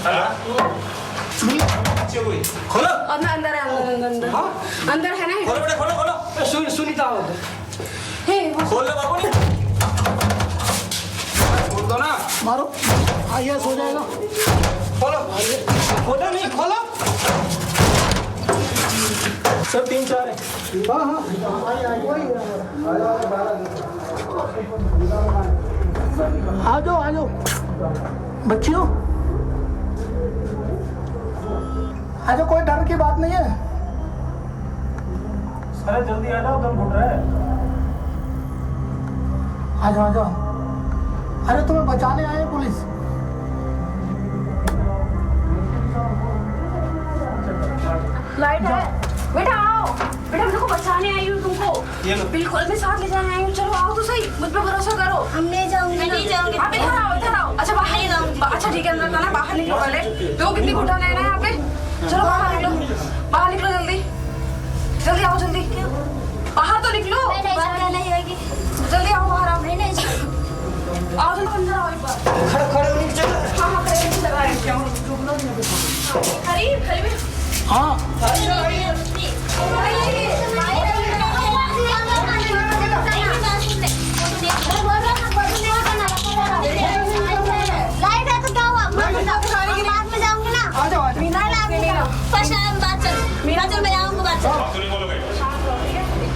खोलो। अंदर है, अंदर अंदर है ना। खोलो बेटा, खोलो खोलो। सुनीता हो खोल लो बाबू ने। खोल दो ना। मारो, आइए सो जाएगा। खोलो। खोलो नहीं, खोलो। सब 3-4 है। हाँ आ जाओ बच्चियों, आ जाओ, कोई डर की बात नहीं है। अरे जल्दी आ जाओ, दम घुट रहा है। आ जाओ। अरे तुम्हें बचाने आए हैं पुलिस। लाइट है बेटा, आओ बेटा, मेरे को बचाने आई हूँ तुमको। बिल्कुल मैं साथ ले जाने आई हूँ। चलो आओ तो सही, मुझ पे भरोसा करो। हम नहीं जाऊंगी। मैं नहीं जाऊंगी। आप इधर आओ। अच्छा बाहर नहीं जाऊंगी। अच्छा ठीक है, अंदर ना बाहर निकलो पहले। देखो कितनी घुटाने हैं ना यहाँ पे। चलो बाहर निकलो जल्दी आओ जल्दी। बाहर तो निकलो। नहीं होगी। जल्दी आओ बाहर आओ। नहीं आओ जल्दी अंदर आओ एक बार। खड़े होने की जगह। हाँ खड़े होके लगा रहे हैं। खड़ी हाँ लाइट है तो क्या हुआ? बाद में जाऊंगी ना। आ जाओ। फर्स्ट टाइम बात चल मैं जाऊंगा बात चल।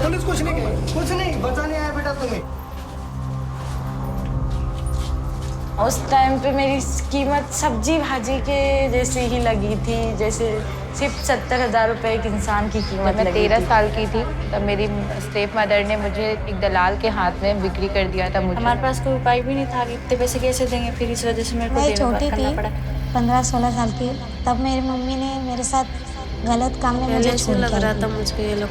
पुलिस कुछ नहीं बचाने आया बेटा तुम्हें। उस टाइम पे मेरी कीमत सब्जी भाजी के जैसे ही लगी थी, जैसे सिर्फ 70,000 रुपए एक इंसान की कीमत मैं लगी 13 थी। साल की थी तब मेरी स्टेप मदर ने मुझे एक दलाल के हाथ में बिक्री कर दिया था। मुझे हमारे पास कोई उपाय भी नहीं था कि इतने पैसे कैसे देंगे, फिर इस वजह से मेरे को मैं देना छोटी करना थी, पड़ा। 15-16 साल की, तब मेरी मम्मी ने मेरे साथ गलत काम में मुझे पहले से छोड़ लग दिया रहा था। था मुझको ये लोग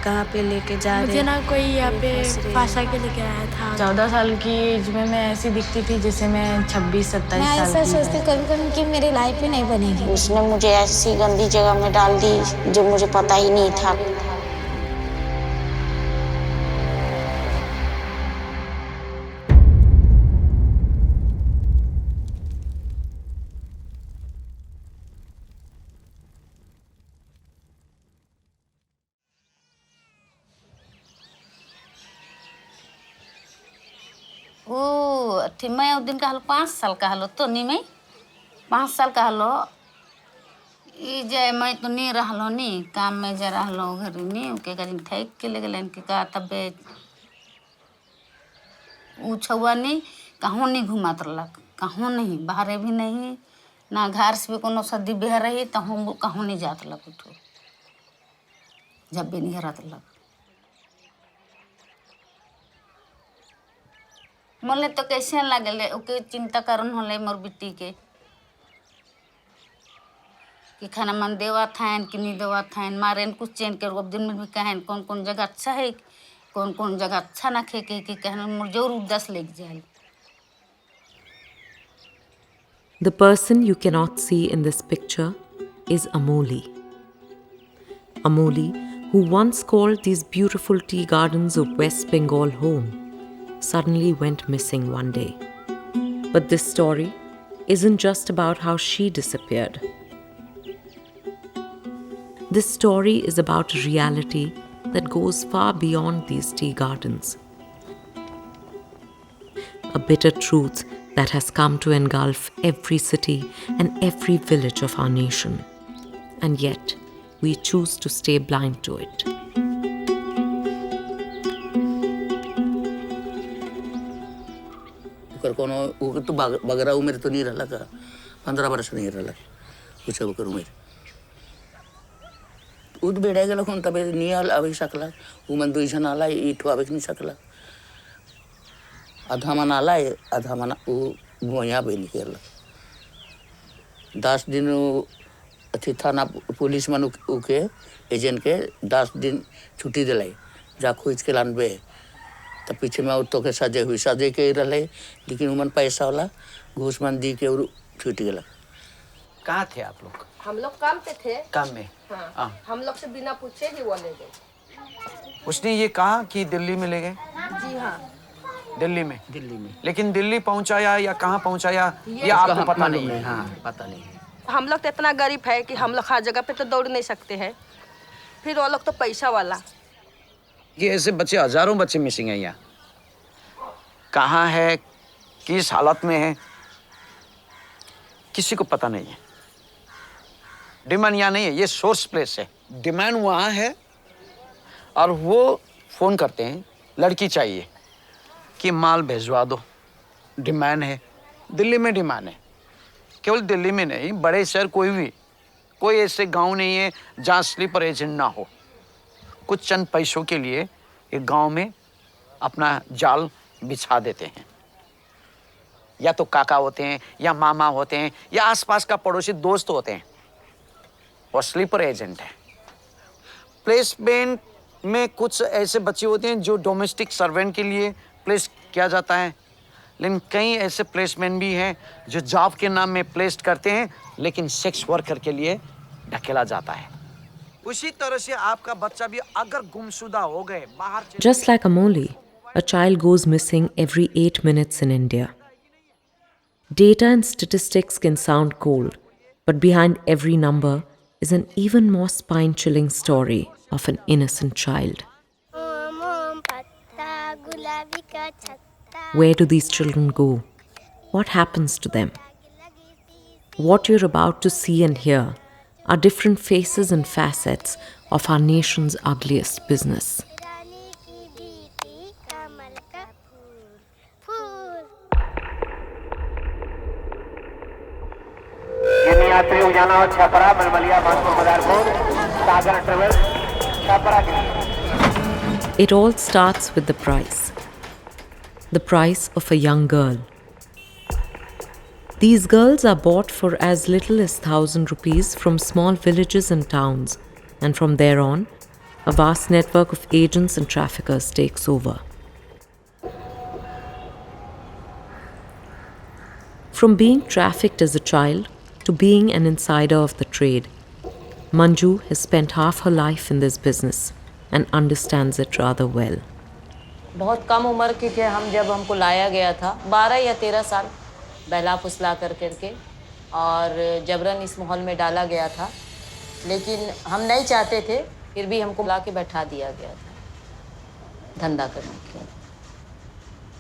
कहाँ पे लेके जा रहे हैं। मुझे ना कोई यहाँ पे फांसा के लेके आया था। 14 साल की एज में मैं ऐसी दिखती थी जैसे मैं 26-27 मैं साल ऐसा की सोचती है। कभी कि मेरी लाइफ ही नहीं बनेगी। उसने मुझे ऐसी गंदी जगह में डाल दी जो मुझे पता ही नहीं था। ओ थी मैं उस दिन का हलो 5 साल का हलो तो नहीं मैं 5 साल का हलो ई जे मैं तो नहीं रहलो नहीं काम में जा रहलो घर नहीं के कहीं ठेक के ले गलन के का तबे ऊ छुआ नहीं कहूँ नहीं घुमात रहलक, कहूँ नहीं बाहरे भी नहीं ना घर से भी कोनो सदी बेह रही तो हम कहूँ नहीं जात लग उठो जब भी नहीं रहत लग। मोले तो कैसे लागले ओके चिंता करन होले मोर बिट्टी के कि खाना मन देवा थान कि नहीं देवा थान मारे कुछ चेंज कर अब दिन में भी कहन कौन कौन जगह अच्छा है कौन कौन जगह अच्छा ना खे के कि कहन मोर जरूर 10 लेके जाए। The person you cannot see in this picture is Amoli. Amoli, who once called these beautiful tea gardens of West Bengal home, suddenly went missing one day. But this story isn't just about how she disappeared. This story is about a reality that goes far beyond these tea gardens. A bitter truth that has come to engulf every city and every village of our nation. And yet, we choose to stay blind to it. कोनो वो तो बगरा उम्र तो नहीं रहला का 15 वर्ष नहीं रहला कुछ अब कर उम्र उद बेड़े गेल कोन तबे नियल आवे सकला उ मन 2 जन आला इठो आवे नहीं सकला आधा मन आला आधा मन उ गोया बे नहीं केला 10 दिन अथी थाना पुलिस मन उके एजेंट के 10 दिन छुट्टी दिलाई जा खोज के लानबे तो पीछे में तो के सजे के रहे लेकिन उमन पैसा वाला घूस मन दी के और छूट गया। कहाँ थे आप लोग? हम लोग काम पे थे। काम में? हाँ। हम लोग से बिना पूछे ही वो ले गए। उसने ये कहा कि दिल्ली में ले गए? जी हाँ। दिल्ली में? दिल्ली में। लेकिन दिल्ली पहुंचाया या कहाँ पहुंचाया ये आपको पता नहीं है? हाँ, पता नहीं है। हम लोग तो इतना गरीब है कि हम लोग हर जगह पे तो दौड़ नहीं सकते हैं, फिर वो लोग तो पैसा वाला। ये ऐसे बच्चे, हजारों बच्चे मिसिंग हैं यहाँ। कहाँ है, किस हालत में है, किसी को पता नहीं है। डिमांड यहाँ नहीं है, ये सोर्स प्लेस है। डिमांड वहाँ है और वो फोन करते हैं, लड़की चाहिए कि माल भेजवा दो। डिमांड है, दिल्ली में डिमांड है। केवल दिल्ली में नहीं, बड़े शहर कोई ऐसे गांव नहीं है जहाँ स्लीपर एजेंट ना हो। कुछ चंद पैसों के लिए एक गांव में अपना जाल बिछा देते हैं। या तो काका होते हैं, या मामा होते हैं, या आसपास का पड़ोसी दोस्त होते हैं, और स्लीपर एजेंट है। प्लेसमेंट में कुछ ऐसे बच्चे होते हैं जो डोमेस्टिक सर्वेंट के लिए प्लेस किया जाता है, लेकिन कई ऐसे प्लेसमेंट भी हैं जो जॉब के नाम में प्लेस्ड करते हैं, लेकिन सेक्स वर्कर के लिए ढकेला जाता है। उसी तरह से आपका बच्चा भी अगर गुमशुदा हो गए, बाहर Just like Amoli, a child goes missing every 8 minutes in India. Data and statistics can sound cold, but behind every number is an even more spine-chilling story of an innocent child. Where do these children go? What happens to them? What you're about to see and hear are different faces and facets of our nation's ugliest business. It all starts with the price. The price of a young girl. These girls are bought for as little as 1,000 rupees from small villages and towns, and from there on, a vast network of agents and traffickers takes over. From being trafficked as a child to being an insider of the trade, Manju has spent half her life in this business and understands it rather well. बहुत कम उम्र के थे हम जब हमको लाया गया था, 12 या 13 साल बहला फुसला करके, और जबरन इस माहौल में डाला गया था। लेकिन हम नहीं चाहते थे, फिर भी हमको ला के बैठा दिया गया था धंधा करने के लिए।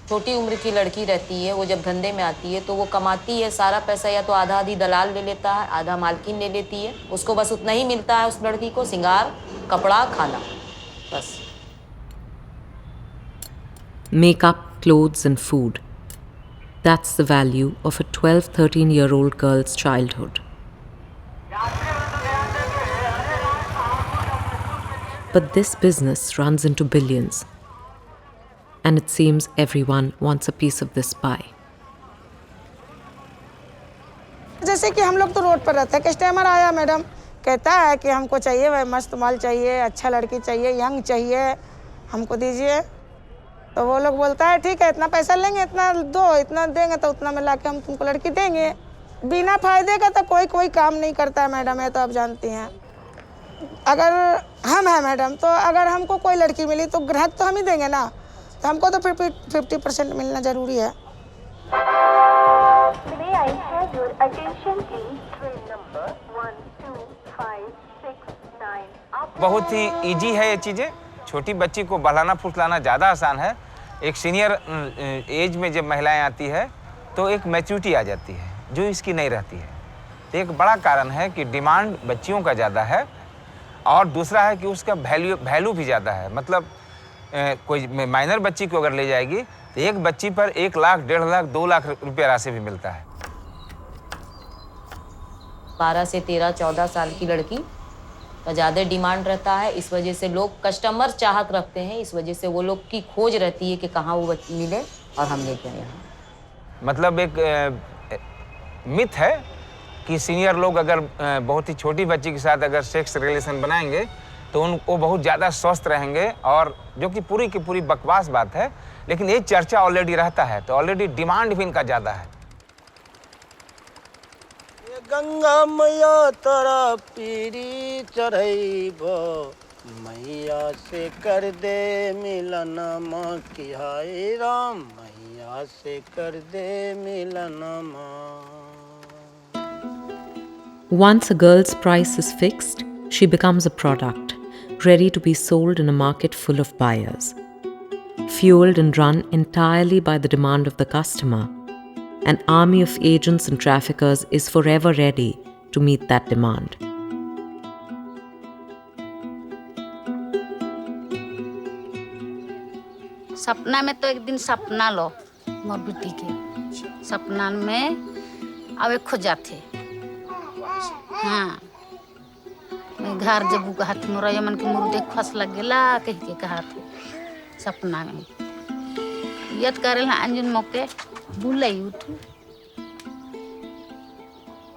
छोटी उम्र की लड़की रहती है, वो जब धंधे में आती है तो वो कमाती है सारा पैसा, या तो आधा आधी दलाल ले लेता है, आधा मालकिन ले लेती है। उसको बस उतना ही मिलता है उस लड़की को, सिंगार, कपड़ा, खाना, बस। Makeup, clothes and food. That's the value of a 12-13-year-old girl's childhood. But this business runs into billions. And it seems everyone wants a piece of this pie. जैसे कि हम लोग तो रोड पर रहते हैं, कस्टमर आया मैडम कहता है कि हमको चाहिए भाई मस्त माल चाहिए, अच्छा लड़की चाहिए, यंग चाहिए, हमको दीजिए। तो वो लोग बोलता है ठीक है इतना पैसा लेंगे, इतना दो, इतना देंगे तो उतना में लाके हम तुमको लड़की देंगे। बिना फायदे का तो कोई काम नहीं करता है मैडम, ये तो आप जानती हैं। अगर हम हैं मैडम, तो अगर हमको कोई लड़की मिली तो ग्राहक तो हम ही देंगे ना, तो हमको तो फिर 50% मिलना ज़रूरी है। बहुत ही इजी है ये चीज़ें। छोटी बच्ची को बहलाना फुसलाना ज़्यादा आसान है। एक सीनियर एज में जब महिलाएं आती है तो एक मैच्योरिटी आ जाती है जो इसकी नहीं रहती है। तो एक बड़ा कारण है कि डिमांड बच्चियों का ज़्यादा है, और दूसरा है कि उसका वैल्यू भी ज़्यादा है। मतलब कोई माइनर बच्ची को अगर ले जाएगी तो एक बच्ची पर 1 लाख, 1.5 लाख, 2 लाख रुपये राशि भी मिलता है। 12 से 13, 14 साल की लड़की का ज़्यादा डिमांड रहता है। इस वजह से लोग कस्टमर चाहत रखते हैं, इस वजह से वो लोग की खोज रहती है कि कहाँ वो बच्ची मिले और हम लेके आए यहाँ। मतलब एक मिथ है कि सीनियर लोग अगर बहुत ही छोटी बच्ची के साथ अगर सेक्स रिलेशन बनाएंगे तो वो बहुत ज़्यादा स्वस्थ रहेंगे, और जो कि पूरी की पूरी बकवास बात है। लेकिन ये चर्चा ऑलरेडी रहता है, तो ऑलरेडी डिमांड भी इनका ज़्यादा है। गंगा मैया तोरा पीरी चढ़ैब, मैया से कर दे मिलन माँ की, हाय राम मैया से कर दे मिलन माँ। Once a girl's price is fixed, she becomes a product, ready to be sold in a market full of buyers. Fueled and run entirely by the demand of the customer, an army of agents and traffickers is forever ready to meet that demand. सपना में तो एक दिन सपना लो मोर बेटी के सपना में आवे खोजा थे। हाँ मैं घर जब कहा थी मोरा यमन के मुर्दे खस लग गेला कह के कहा थे सपना में याद करे ला अंजुन मौके भूलई उठू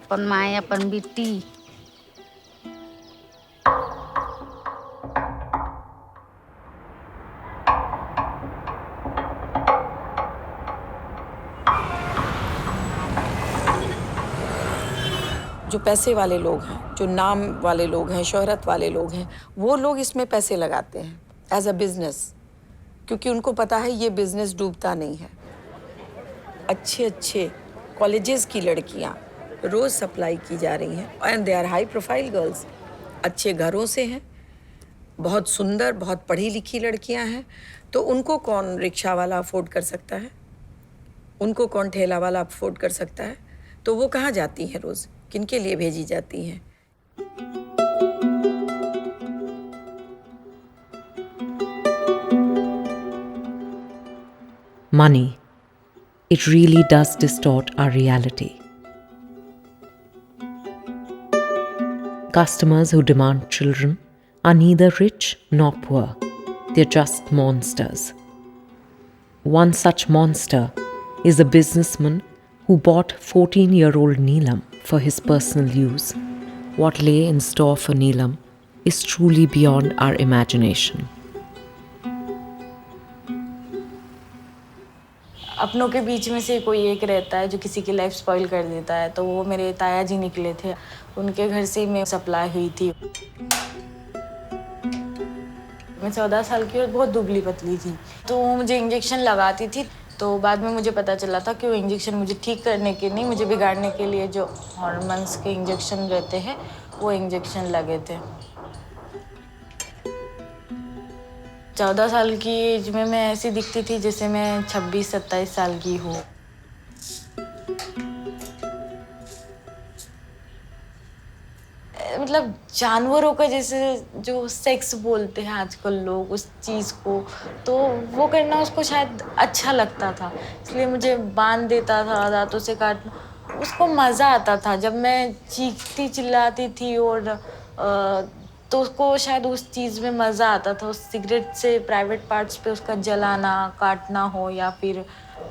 अपन माए अपन बेटी जो पैसे वाले लोग हैं, जो नाम वाले लोग हैं, शोहरत वाले लोग हैं, वो लोग इसमें पैसे लगाते हैं एज अ बिजनेस, क्योंकि उनको पता है ये बिजनेस डूबता नहीं है। अच्छे अच्छे कॉलेजेस की लड़कियां रोज सप्लाई की जा रही हैं and they are high profile girls, अच्छे घरों से हैं, बहुत सुंदर, बहुत पढ़ी लिखी लड़कियां हैं, तो उनको कौन रिक्शा वाला अफोर्ड कर सकता है, उनको कौन ठेला वाला अफोर्ड कर सकता है, तो वो कहाँ जाती हैं रोज, किनके लिए भेजी जाती हैं। Money, it really does distort our reality. Customers who demand children are neither rich nor poor. They're just monsters. One such monster is a businessman who bought 14-year-old Neelam for his personal use. What lay in store for Neelam is truly beyond our imagination. अपनों के बीच में से कोई एक रहता है जो किसी की लाइफ स्पॉइल कर देता है, तो वो मेरे ताया जी निकले थे, उनके घर से मैं सप्लाई हुई थी। मैं 14 साल की और बहुत दुबली पतली थी, तो वो मुझे इंजेक्शन लगाती थी, तो बाद में मुझे पता चला था कि वो इंजेक्शन मुझे ठीक करने के नहीं, मुझे बिगाड़ने के लिए जो हार्मोन्स के इंजेक्शन रहते हैं वो इंजेक्शन लगे थे। 14 साल की एज में मैं ऐसी दिखती थी जैसे मैं 26-27 साल की हूँ। मतलब जानवरों का जैसे जो सेक्स बोलते हैं आजकल लोग उस चीज़ को, तो वो करना उसको शायद अच्छा लगता था, इसलिए मुझे बांध देता था, दांतों से काटना, उसको मज़ा आता था। जब मैं चीखती चिल्लाती थी और तो उसको शायद उस चीज़ में मज़ा आता था, उस सिगरेट से प्राइवेट पार्ट्स पे उसका जलाना, काटना हो या फिर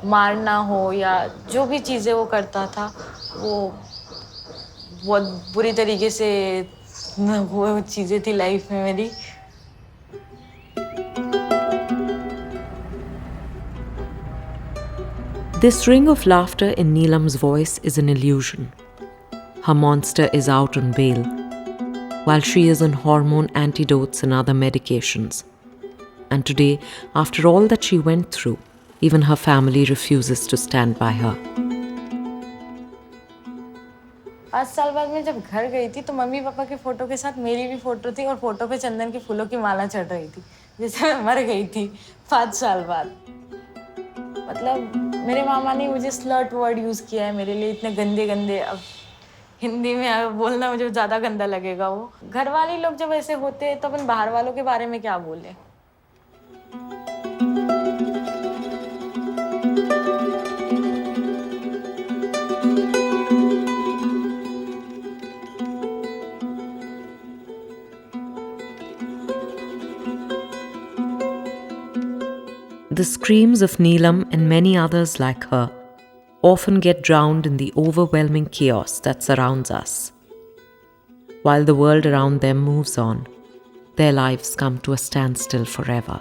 मारना हो या जो भी चीज़ें वो करता था, वो बहुत बुरी तरीके से वो चीज़ें थी लाइफ में मेरी। This ring of laughter in Neelam's voice is an illusion. Her monster is out on bail, while she is on hormone antidotes and other medications. And today, after all that she went through, even her family refuses to stand by her. 5 साल बाद मैं जब घर गई थी तो mummy papa के photo के साथ मेरी भी फ़ोटो थी और फ़ोटो पे चंदन के फूलों की माला चढ़ रही थी, जैसे मैं मर गई थी 5 साल बाद। मतलब मेरे मामा ने मुझे स्लर्ट वर्ड यूज़ किया है मेरे लिए, इतने गंदे गंदे, अब हिंदी में बोलना मुझे ज़्यादा गंदा लगेगा। वो घर वाले लोग जब ऐसे होते हैं तो अपन बाहर वालों के बारे में क्या बोले। The screams of Neelam and many others like her often get drowned in the overwhelming chaos that surrounds us. While the world around them moves on, their lives come to a standstill forever.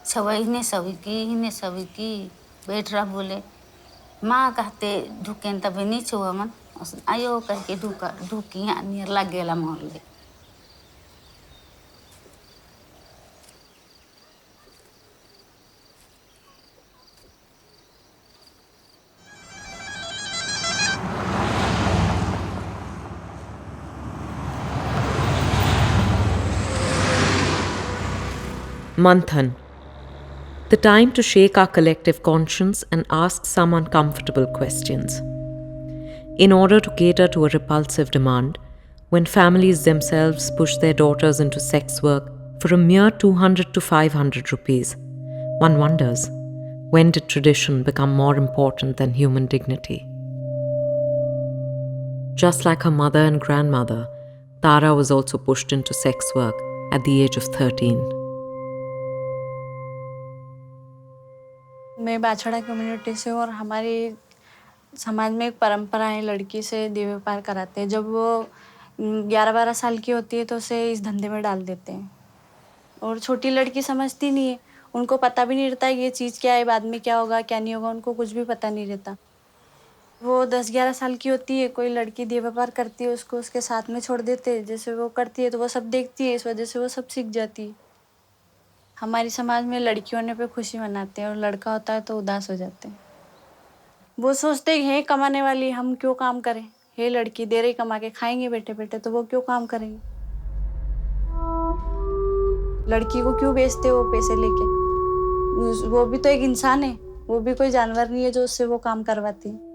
सभी ने सभी की बैठ रहा बोले माँ कहते ढुकें तभी नीचे हुआ मन आयो कह के ढुकी नियर लग गया मोहल ले। Manthan. The time to shake our collective conscience and ask some uncomfortable questions. In order to cater to a repulsive demand, when families themselves push their daughters into sex work for a mere 200 to 500 rupees, one wonders, when did tradition become more important than human dignity? Just like her mother and grandmother, Tara was also pushed into sex work at the age of 13. मैं बाछड़ा community से और हमारी समाज में एक परंपरा है लड़की से देह व्यापार कराते हैं। जब वो 11-12 साल की होती है तो उसे इस धंधे में डाल देते हैं और छोटी लड़की समझती नहीं है, उनको पता भी नहीं रहता ये चीज़ क्या है, बाद में क्या होगा क्या नहीं होगा, उनको कुछ भी पता नहीं रहता। वो 10-11 साल की होती है, कोई लड़की देह व्यापार करती है, उसको उसके साथ में छोड़ देते हैं। जैसे वो करती है तो वो सब देखती है, इस वजह से वो सब सीख जाती है। हमारी समाज में लड़की होने पे खुशी मनाते हैं और लड़का होता है तो उदास हो जाते हैं। वो सोचते हैं कमाने वाली हम क्यों काम करें, हे लड़की दे रही कमा के खाएंगे बैठे बैठे तो वो क्यों काम करेंगे, लड़की को क्यों बेचते हो पैसे लेके, वो भी तो एक इंसान है, वो भी कोई जानवर नहीं है जो उससे वो काम करवाती है।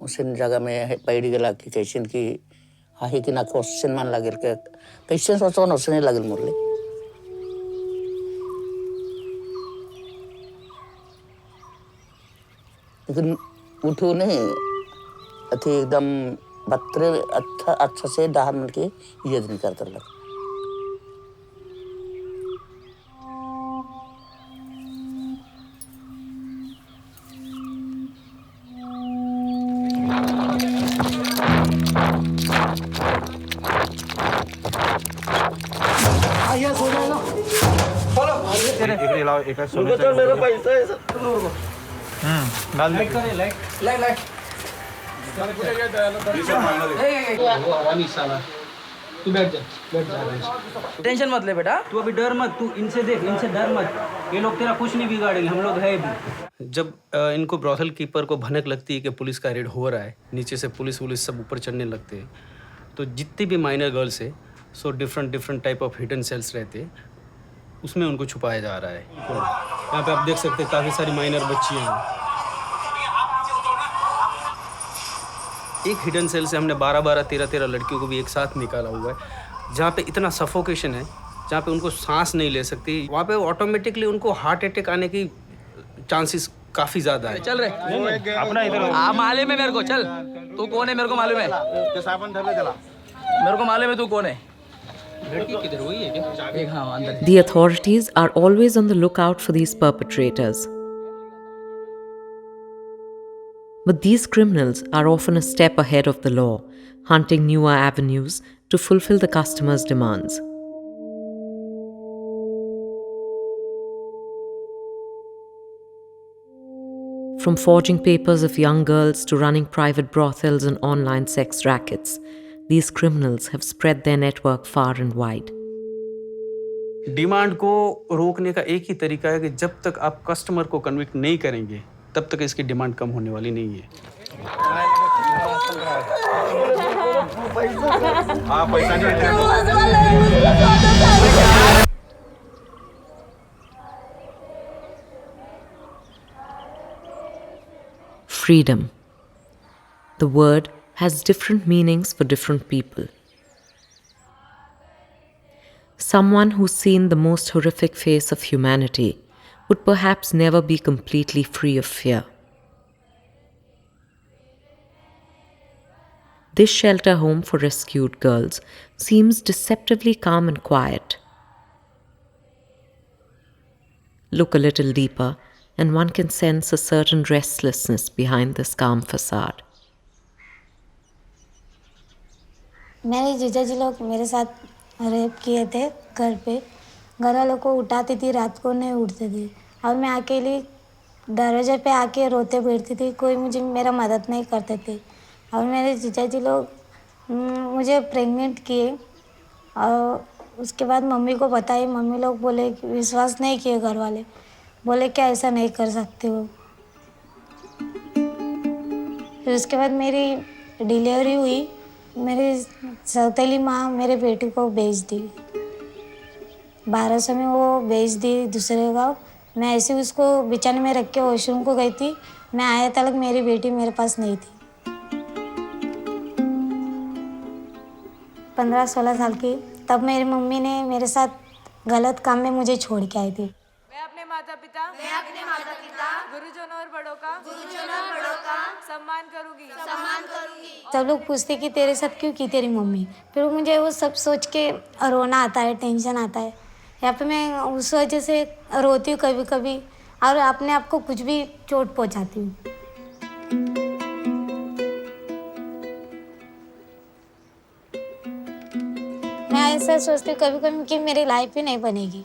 उसन जगह में पैड़ी गला कि कैसन की हाही कि ना क्वेश्चन मान लागल के कैसन सोचो न उसने लागल मोरले लेकिन उठो नहीं अथी एकदम बत्रे अच्छा से डहार मन के ये नहीं करता लग मेरा पैसा है डाल दे लाइट तू बैठ जा टेंशन मत ले बेटा, तू अभी डर मत, तू इनसे देख, इनसे डर मत, ये लोग तेरा कुछ नहीं बिगाड़ेंगे, हम लोग है भी। जब इनको ब्रॉथल कीपर को भनक लगती है कि पुलिस का रेड हो रहा है, नीचे से पुलिस वुलिस सब ऊपर चढ़ने लगते हैं, तो जितनी भी माइनर गर्ल्स है so different type of hidden cells रहते हैं, उसमें उनको छुपाया जा रहा है। यहाँ पे आप देख सकते हैं काफ़ी सारी माइनर बच्चियाँ हैं। एक हिडन सेल से हमने 12-12, 13-13 लड़कियों को भी एक साथ निकाला हुआ है, जहाँ पे इतना सफोकेशन है, जहाँ पे उनको सांस नहीं ले सकती, वहाँ पे ऑटोमेटिकली उनको हार्ट अटैक आने की चांसेस काफ़ी ज़्यादा है। चल रहे अपना इधर मालूम है मेरे को, चल तू कौन है मेरे को मालूम है, मेरे को मालूम है तू कौन है। The authorities are always on the lookout for these perpetrators. But these criminals are often a step ahead of the law, hunting newer avenues to fulfill the customer's demands. From forging papers of young girls to running private brothels and online sex rackets, these criminals have spread their network far and wide. Demand को रोकने का एक ही तरीका है कि जब तक आप कस्टमर को कन्विक्ट नहीं करेंगे तब तक इसकी डिमांड कम होने वाली नहीं है। Freedom. The word has different meanings for different people. Someone who's seen the most horrific face of humanity would perhaps never be completely free of fear. This shelter home for rescued girls seems deceptively calm and quiet. Look a little deeper, and one can sense a certain restlessness behind this calm facade. मेरे जीजा जी लोग मेरे साथ rape किए थे घर पे। घर वालों को उठाती थी, रात को नहीं उठते थे और मैं अकेली दरवाजे पे आके रोते बैठती थी। कोई मुझे मेरा मदद नहीं करते थे और मेरे जीजा जी लोग मुझे प्रेग्नेंट किए और उसके बाद मम्मी को बताई। मम्मी लोग बोले कि विश्वास नहीं किए घर वाले, बोले क्या ऐसा नहीं कर सकते हो। फिर उसके बाद मेरी डिलीवरी हुई। मेरी सौतेली माँ मेरे बेटी को बेच दी, 1200 में वो बेच दी दूसरे गाँव। मैं ऐसे उसको बिछाने में रख के वॉशरूम को गई थी। मैं आया तक मेरी बेटी मेरे पास नहीं थी। 15-16 साल की तब मेरी मम्मी ने मेरे साथ गलत काम में मुझे छोड़ के आई थी। मैं अपने माता पिता गुरुजनों और बड़ों का सम्मान करूंगी। सब लोग पूछते कि तेरे साथ क्यों की तेरी मम्मी। फिर मुझे वो सब सोच के रोना आता है, टेंशन आता है। यहाँ पे मैं उस वजह से रोती हूँ कभी कभी और अपने आप को कुछ भी चोट पहुँचाती हूँ। मैं ऐसा सोचती हूँ कभी कभी कि मेरी लाइफ ही नहीं बनेगी।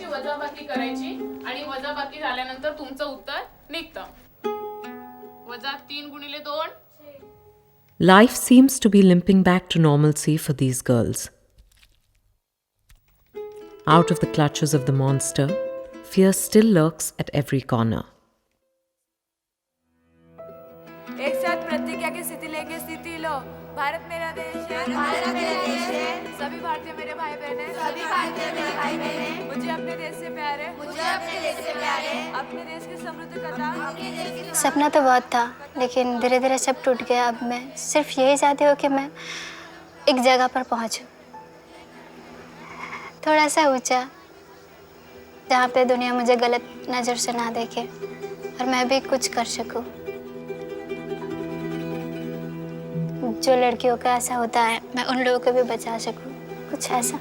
वजाबाकी करायची आणि वजाबाकी झाल्यानंतर तुमचं उत्तर निघतं. वजा 3 × 2 Life seems to be limping back to normalcy for these girls. Out of the clutches of the monster, fear still lurks at every corner. एक साथ प्रतिज्ञा की स्थिति लेंगे। स्थिति लो। भारत मेरा देश है। भारत मेरा देश है। सभी भारतीय मेरे भाई बहन हैं। सभी भारतीय मेरे भाई बहन हैं। मुझे अपने देश से प्यार है। मुझे अपने देश से प्यार है। अपने देश की समृद्ध कथा। सपना तो बहुत था, लेकिन धीरे धीरे सब टूट गया। अब मैं सिर्फ यही चाहती हूँ कि मैं एक जगह पर पहुँचूँ, थोड़ा सा ऊंचा, जहाँ पे दुनिया मुझे गलत नज़र से ना देखे और मैं भी कुछ कर सकूँ। जो लड़कियों का ऐसा होता है, मैं उन लोगों को भी बचा सकूं, कुछ ऐसा।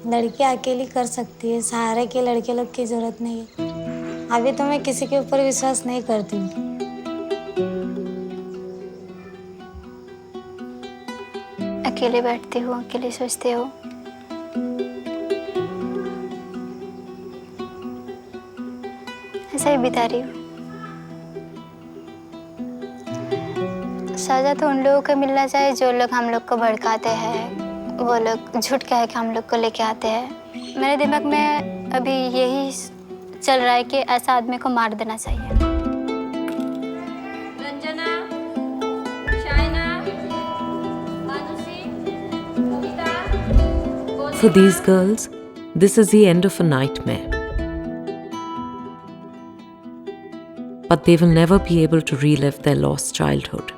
लड़की अकेली कर सकती है, सहारे के लड़के लोग की जरूरत नहीं है। अभी तो मैं किसी के ऊपर विश्वास नहीं करती हूँ। अकेले बैठती हूँ, अकेले सोचती हूँ। ऐसा ही बिता रही हूँ। सजा तो उन लोगों को मिलना चाहिए जो लोग हम लोग को भड़काते हैं, वो लोग झूठ कह के हम लोग को लेके आते हैं। मेरे दिमाग में अभी यही चल रहा है कि ऐसा आदमी को मार देना चाहिए। रंजना, शाइना, मानुषी, कविता। For these girls, this is the end of a nightmare. But they will never be able to relive their lost childhood.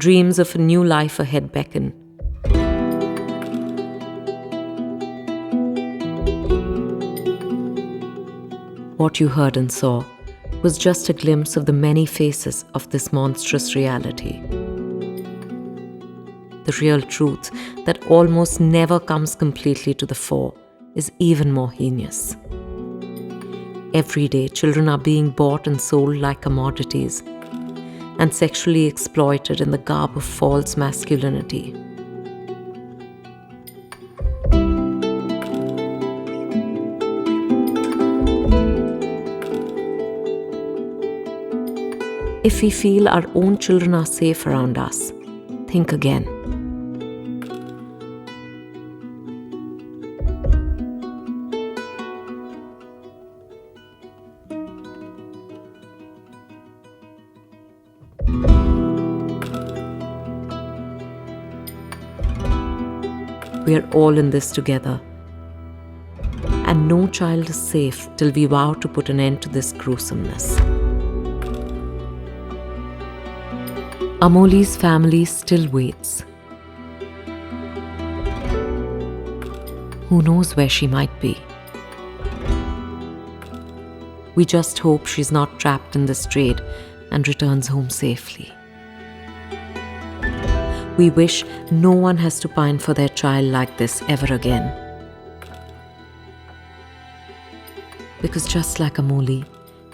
Dreams of a new life ahead beckon. What you heard and saw was just a glimpse of the many faces of this monstrous reality. The real truth that almost never comes completely to the fore is even more heinous. Every day, children are being bought and sold like commodities and sexually exploited in the garb of false masculinity. If we feel our own children are safe around us, think again. We are all in this together. And no child is safe till we vow to put an end to this gruesomeness. Amoli's family still waits. Who knows where she might be? We just hope she's not trapped in this trade and returns home safely. We wish no one has to pine for their child like this ever again. Because just like Amoli,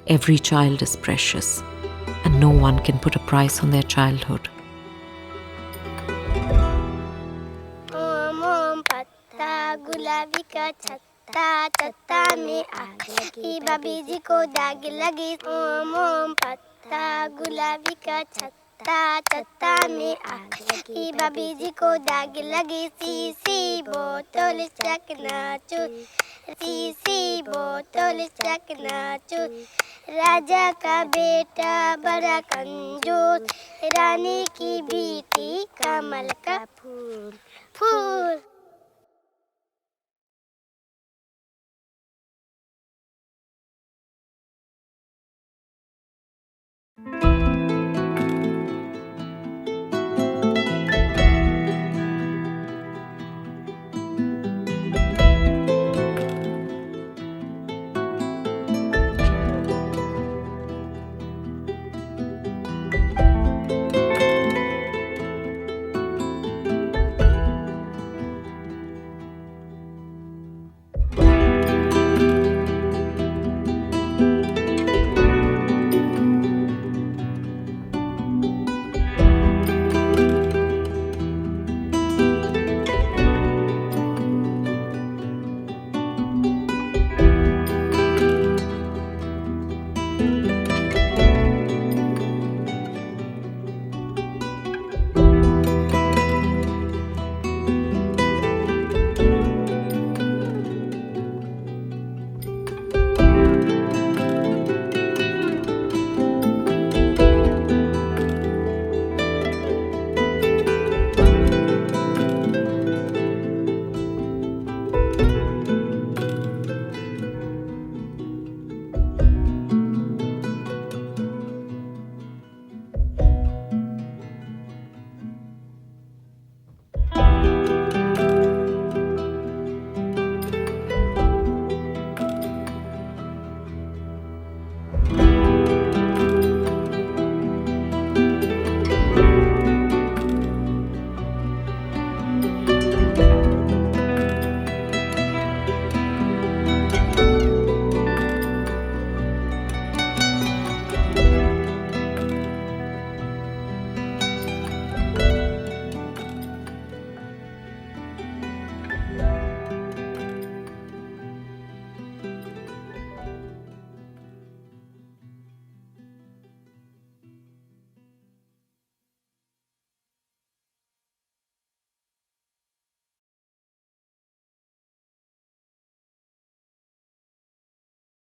every child is precious, and no one can put a price on their childhood. गुलाबी का छत्ता छत्ता में आग लगी बबी जी को दाग लगी ओम ओम पत्ता गुलाबी का छत्ता छत्ता में आग लगी बबी जी को दाग लगी सीसी बोतल चकनाचूर सीसी बोतल चकनाचूर राजा का बेटा बड़ा कंजूस रानी की बेटी कमल का फूल फूल।